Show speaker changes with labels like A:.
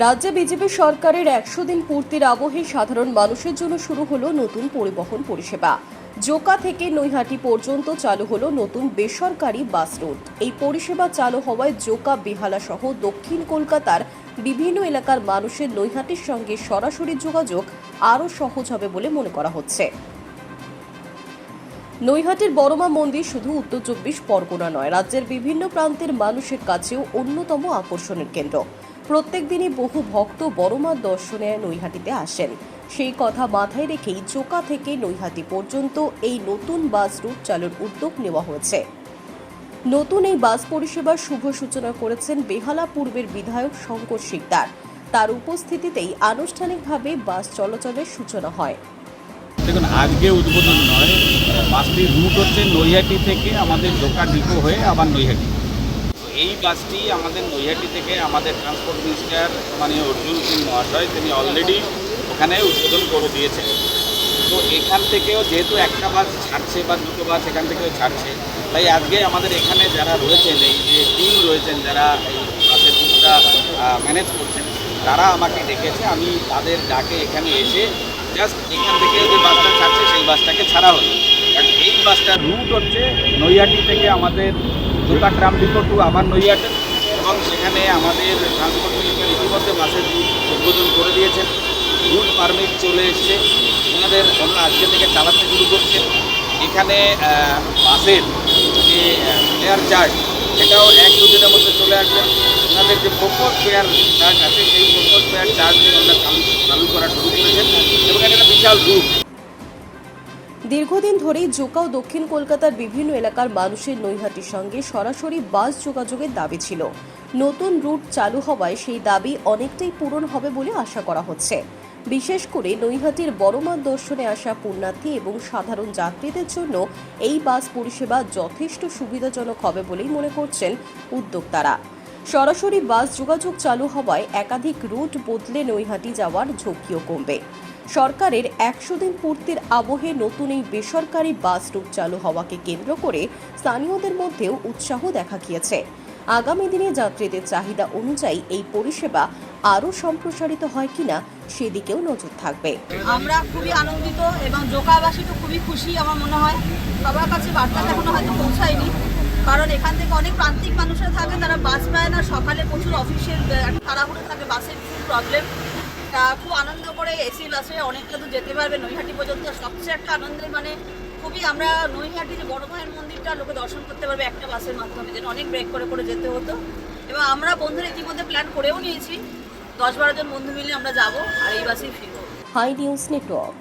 A: রাজ্যে বিজেপি সরকারের ১০০ দিন পূর্তির আবহে সাধারণ মানুষের জন্য শুরু হলো নতুন পরিবহন পরিষেবা। জোকা থেকে নৈহাটি পর্যন্ত চালু হলো নতুন বেসরকারি বাস রুট। এই পরিষেবা চালু হওয়ায় জোকা, বেহালা সহ দক্ষিণ কলকাতার বিভিন্ন এলাকার মানুষের নৈহাটির সঙ্গে সরাসরি যোগাযোগ আরও সহজ হবে বলে মনে করা হচ্ছে। নৈহাটির বড়মা মন্দির শুধু উত্তর ২৪ পরগনা নয়, রাজ্যের বিভিন্ন প্রান্তের মানুষের কাছেও অন্যতম আকর্ষণের কেন্দ্র। প্রত্যেক দিনই বহু ভক্ত বড়মার দর্শনে নৈহাটিতে আসেন। সেই কথা মাথায় রেখেই জোকা থেকে নৈহাটি পর্যন্ত এই নতুন বাস রুট চালুর উদ্যোগ নেওয়া হয়েছে। নতুন এই বাস পরিষেবার শুভ সূচনা করেছেন বেহালা পূর্বের বিধায়ক শঙ্কর শিকদার। তার উপস্থিতিতেই আনুষ্ঠানিকভাবে বাস চলাচলের সূচনা হয়।
B: দেখুন, আজকে উদ্বোধন নয়, বাসটির রুট হচ্ছে নৈহাটি থেকে আমাদের জোকা ডিপো হয়ে আবার নৈহাটি। তো এই বাসটি আমাদের নৈহাটি থেকে আমাদের ট্রান্সপোর্ট মিনিস্টার মানে অর্জুন সিং মহাশয় তিনি অলরেডি ওখানে উদ্বোধন করে দিয়েছেন। তো এখান থেকেও যেহেতু একটা বাস ছাড়ছে বা দুটো বাস এখান থেকেও ছাড়ছে, তাই আজকে আমাদের এখানে যারা রয়েছেন, এই যে টিম রয়েছেন যারা এই বাসের রুটটা ম্যানেজ করছেন, তারা আমাকে ডেকেছে। আমি তাদের ডাকে এখানে এসে জাস্ট এখান থেকে যে বাসটা ছাড়ছে সেই বাসটাকে ছাড়া হলো। কারণ এই বাসটার রুট হচ্ছে নৈহাটি থেকে আমাদের জোকা ট্রাম ডিপো টু আবার নৈহাটি, এবং সেখানে আমাদের ট্রান্সপোর্ট মিনিস্টার ইতিমধ্যে বাসের রুট উদ্বোধন করে দিয়েছেন। রুট পারমিট চলে এসছে, ওনারা আজকে থেকে চালাতে শুরু করছে। এখানে বাসের যে ফেয়ার চার্জ সেটাও ১-২ দিনের মধ্যে চলে আসবে। ওনাদের যে প্রপোজ ফেয়ার চার্জ আছে সেই প্রপোজ ফেয়ার চার্জ নিয়ে ওনারা চালু করা শুরু করেছেন, এবং এটা বিশাল রুট।
A: দীর্ঘদিন ধরেই জোকা ও দক্ষিণ কলকাতার বিভিন্ন এলাকার মানুষের নৈহাটির সঙ্গে সরাসরি বাস যোগাযোগের দাবি ছিল। নতুন রুট চালু হওয়ায় সেই দাবি অনেকটাই পূরণ হবে বলে আশা করা হচ্ছে। বিশেষ করে নৈহাটির বড়মার দর্শনে আসা পুণ্যার্থী এবং সাধারণ যাত্রীদের জন্য এই বাস পরিষেবা যথেষ্ট সুবিধাজনক হবে বলেই মনে করছেন উদ্যোক্তারা। সরাসরি বাস যোগাযোগ চালু হওয়ায় একাধিক রুট বদলে নৈহাটি যাওয়ার ঝুঁকিও কমবে। সরকারের ১০০ দিন পূর্তির আবহে নতুন এই বেসরকারি বাস রুট চালু হওয়াকে কেন্দ্র করে স্থানীয়দের মধ্যেও উৎসাহ দেখা গিয়েছে। আগামী দিনে যাত্রীদের চাহিদা অনুযায়ী এই পরিষেবা আরও সম্প্রসারিত হয় কিনা সেদিকেও নজর থাকবে।
C: আমরা খুবই আনন্দিত এবং জোকাবাসী তো খুবই খুশি। আমার মনে হয় সবার কাছে বার্তাটা এখনো হয়তো পৌঁছায়নি, কারণ এখান থেকে অনেক প্রান্তিক মানুষরা থাকে, তারা বাস পায় না। সকালে প্রচুর অফিসের তাড়াহুড়ো থাকে, বাসের খুব প্রবলেম। খুব আনন্দ করে এসি বাসে অনেকটা তো যেতে পারবে নৈহাটি পর্যন্ত। সবচেয়ে একটা আনন্দের মানে খুবই আমরা নৈহাটি যে বড় মায়ের মন্দিরটা লোকে দর্শন করতে পারবে একটা বাসের মাধ্যমে, যেন অনেক ব্রেক করে করে যেতে হতো। এবং আমরা বন্ধুরা ইতিমধ্যে প্ল্যান করেও নিয়েছি, ১০-১২ জন বন্ধু মিলে আমরা যাবো আর এই বাসেই ফিরবো।
A: Hi news network.